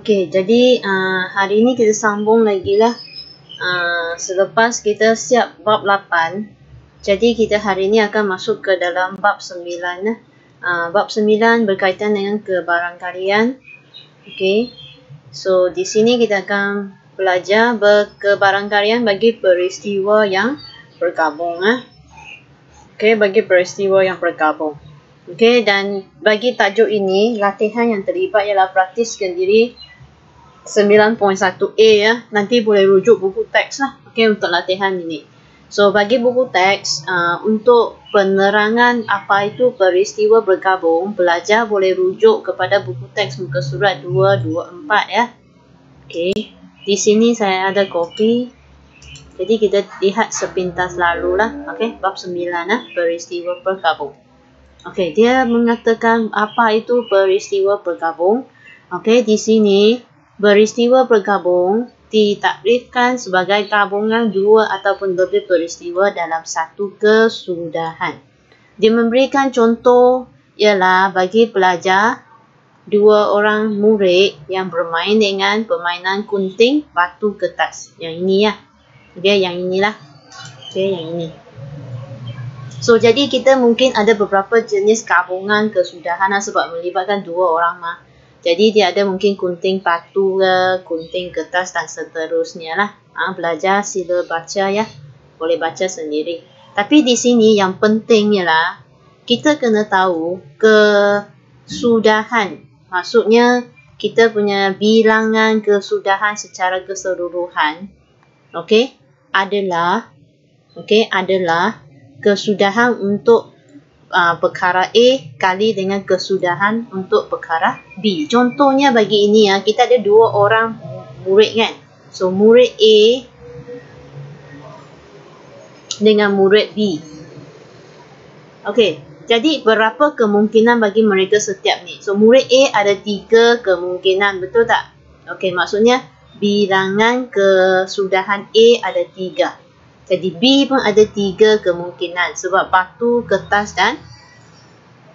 Okey, jadi hari ini kita sambung lagi lah. Selepas kita siap bab 8, jadi kita hari ini akan masuk ke dalam bab 9. Bab 9 berkaitan dengan kebarangkalian. Okey, so di sini kita akan belajar kebarangkalian bagi peristiwa yang bergabung. Okey, bagi peristiwa yang bergabung. Okey, dan bagi tajuk ini, latihan yang terlibat ialah praktiskan diri 9.1a ya. Nanti boleh rujuk buku teks lah. Okey, untuk latihan ini. So, bagi buku teks, untuk penerangan apa itu peristiwa bergabung, pelajar boleh rujuk kepada buku teks muka surat 224 ya. Okey, di sini saya ada kopi. Jadi kita lihat sepintas lalu lah. Okey, bab 9 peristiwa bergabung. Okey, dia mengatakan apa itu peristiwa bergabung. Okey, di sini peristiwa bergabung ditakrifkan sebagai gabungan dua ataupun lebih peristiwa dalam satu kesudahan. Dia memberikan contoh ialah bagi pelajar, dua orang murid yang bermain dengan permainan gunting, batu, kertas. Yang ini ya. Okey, yang inilah. Okey, yang ini. So, jadi kita mungkin ada beberapa jenis gabungan kesudahan sebab melibatkan dua orang mah. Jadi, dia ada mungkin gunting batu ke, gunting kertas dan seterusnya lah. Belajar sila baca ya. Boleh baca sendiri. Tapi di sini yang penting ialah kita kena tahu kesudahan. Maksudnya, kita punya bilangan kesudahan secara keseluruhan. Okey, adalah kesudahan untuk perkara A kali dengan kesudahan untuk perkara B. Contohnya bagi ini ya, kita ada dua orang murid kan. So, murid A dengan murid B. Okey, jadi berapa kemungkinan bagi mereka setiap ni? So, murid A ada 3 kemungkinan, betul tak? Okey, maksudnya bilangan kesudahan A ada 3. Jadi B pun ada 3 kemungkinan sebab batu, kertas dan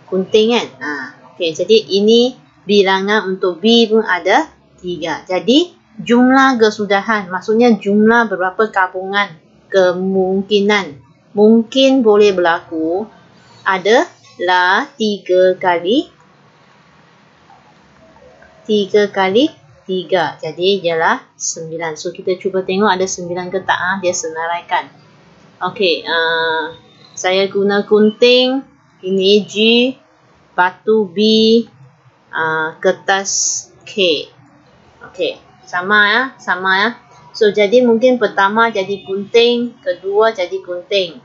gunting kan. Okey, jadi ini bilangan untuk B pun ada 3. Jadi jumlah kesudahan, maksudnya jumlah berapa gabungan kemungkinan mungkin boleh berlaku adalah 3 kali 3. Jadi ialah 9. So, kita cuba tengok ada 9 ke tak. Dia senaraikan. Okey, saya guna gunting. Ini G. Batu B. Kertas K. Okey, sama ya. So, jadi mungkin pertama jadi gunting. Kedua jadi gunting.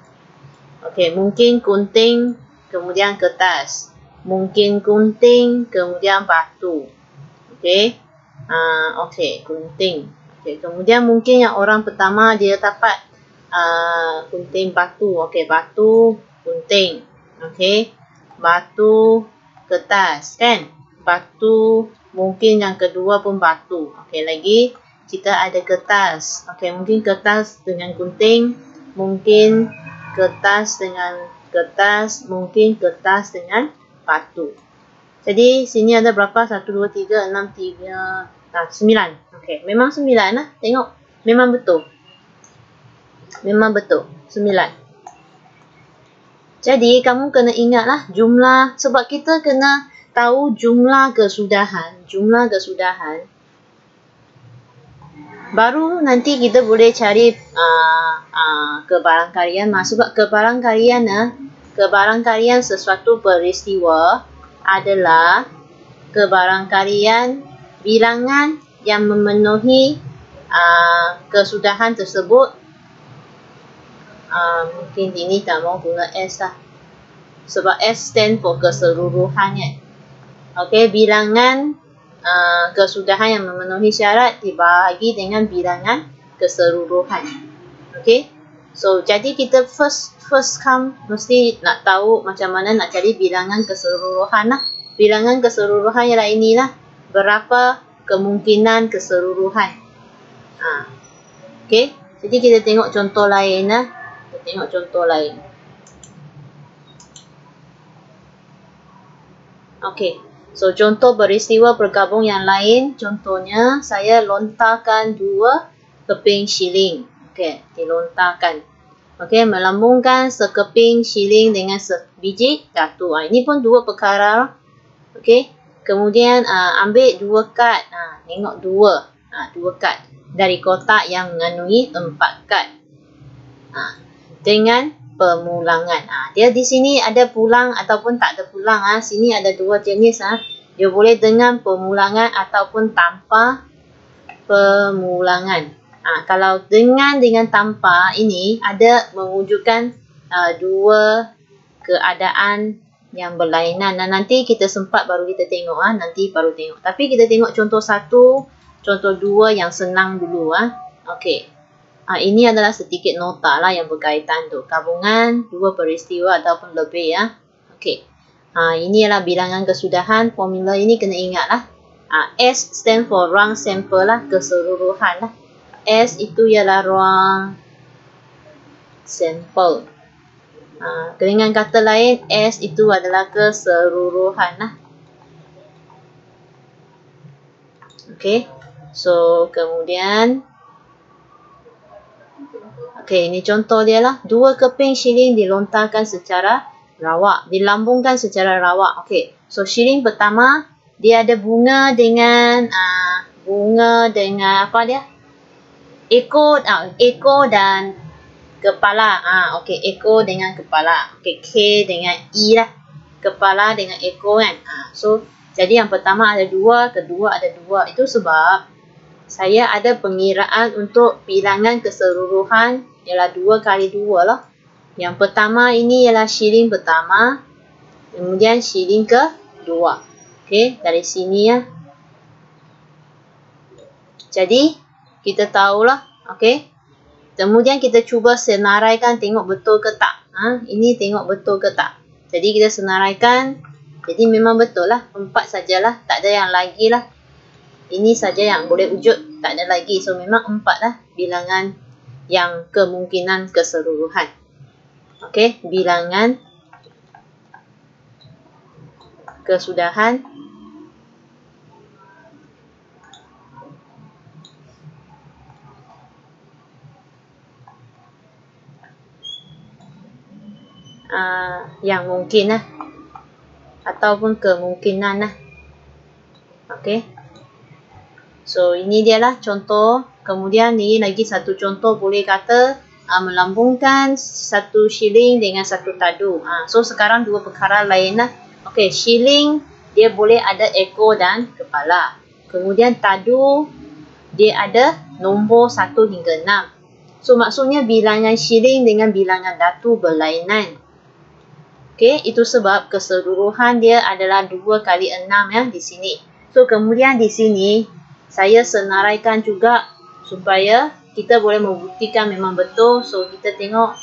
Okey, mungkin gunting. Kemudian kertas. Mungkin gunting. Kemudian batu. Okey. Okey, gunting. Okey, kemudian mungkin yang orang pertama dia dapat gunting batu. Okey, batu, gunting. Okey, batu, kertas kan? Batu, mungkin yang kedua pun batu. Okey, lagi kita ada kertas. Okey, mungkin kertas dengan gunting, mungkin kertas dengan kertas, mungkin kertas dengan batu. Jadi, sini ada berapa? 1, 2, 3, 6, 3, 9. Okey, memang 9 lah. Tengok. Memang betul. 9. Jadi, kamu kena ingatlah jumlah. Sebab kita kena tahu jumlah kesudahan. Baru nanti kita boleh cari kebarangkalian. Sebab kebarangkalian sesuatu peristiwa adalah kebarangkalian bilangan yang memenuhi kesudahan tersebut. Mungkin ini tak mau guna S lah. Sebab S stand for keseluruhan kan. Okey, bilangan kesudahan yang memenuhi syarat dibahagi dengan bilangan keseluruhan. Okey. So, jadi kita first come mesti nak tahu macam mana nak cari bilangan keseluruhan lah. Bilangan keseluruhan ialah inilah. Berapa kemungkinan keseluruhan. Okey. Jadi kita tengok contoh lain lah. Okey. So, contoh peristiwa bergabung yang lain, contohnya saya lontarkan 2 keping shilling. Okey, dilontarkan. Okey, melambungkan sekeping shilling dengan sebiji datu. Ini pun 2 perkara. Okey, kemudian ambil 2 kad. Tengok 2. 2 kad dari kotak yang mengandungi 4 kad. Dengan pemulangan. Dia di sini ada pulang ataupun tak ada pulang. Sini ada 2 jenis. Dia boleh dengan pemulangan ataupun tanpa pemulangan. Kalau dengan tanpa ini ada mewujudkan 2 keadaan yang berlainan. Nanti kita sempat baru kita tengok. Nanti baru tengok. Tapi kita tengok contoh 1, contoh 2 yang senang dulu. Okey. Ini adalah sedikit nota lah yang berkaitan tu. Gabungan 2 peristiwa ataupun lebih. Okey. Ini adalah bilangan kesudahan. Formula ini kena ingat lah. S stand for ruang sampel lah. Keseluruhan lah. S itu ialah ruang sampel. Dengan kata lain, S itu adalah keseluruhan lah. Okey. So, kemudian okey, ini contoh dia lah. 2 keping shilling dilontarkan secara rawak. Dilambungkan secara rawak. Okey. So, shilling pertama, dia ada bunga dengan apa dia? Ekor dan kepala. Okey, ekor dengan kepala. Okey, K dengan E lah. Kepala dengan ekor kan. So, jadi yang pertama ada 2, kedua ada 2. Itu sebab saya ada pengiraan untuk bilangan keseluruhan ialah 2 kali 2 lah. Yang pertama ini ialah shilling pertama. Kemudian shilling kedua. Okey, dari sini ya. Jadi, kita tahulah. Okey. Kemudian kita cuba senaraikan tengok betul ke tak. Ini tengok betul ke tak. Jadi, kita senaraikan. Jadi, memang betul lah. 4 sajalah. Tak ada yang lagi lah. Ini saja yang boleh wujud, tak ada lagi. So, memang 4 lah bilangan yang kemungkinan keseluruhan. Okey, bilangan kesudahan yang mungkin lah. Ataupun kemungkinan lah. Okey. So, ini dia lah contoh. Kemudian ni lagi satu contoh boleh kata melambungkan 1 shilling dengan 1 tadu. So, sekarang 2 perkara lain lah. Okey, shilling dia boleh ada ekor dan kepala. Kemudian tadu dia ada nombor 1 hingga 6. So, maksudnya bilangan shilling dengan bilangan datu berlainan. Okey, itu sebab keseluruhan dia adalah 2 kali 6 ya di sini. So, kemudian di sini saya senaraikan juga supaya kita boleh membuktikan memang betul. So, kita tengok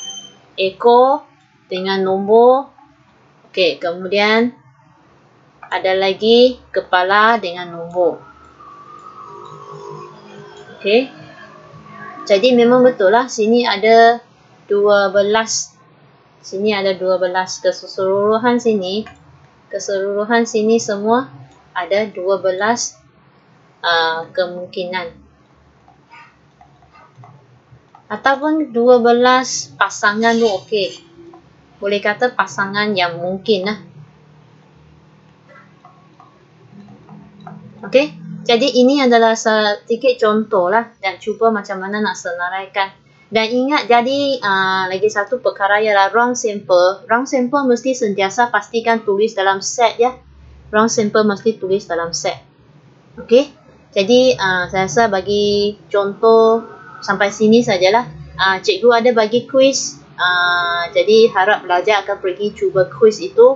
ekor dengan nombor. Okey, kemudian ada lagi kepala dengan nombor. Okey. Jadi, memang betul lah. Sini ada 12. Sini ada 12. Keseluruhan sini semua ada 12 kemungkinan. Ataupun 12 pasangan tu okey. Boleh kata pasangan yang mungkin lah. Okey. Jadi ini adalah sedikit contoh lah. Dan cuba macam mana nak senaraikan. Dan ingat jadi lagi satu perkara ialah ruang sampel. Ruang sampel mesti sentiasa pastikan tulis dalam set ya. Ruang sampel mesti tulis dalam set. Okey. Jadi saya rasa bagi contoh sampai sini sajalah. Cikgu ada bagi kuis. Jadi harap pelajar akan pergi cuba kuis itu.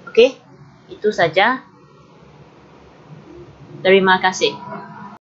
Okey. Itu saja. Terima kasih.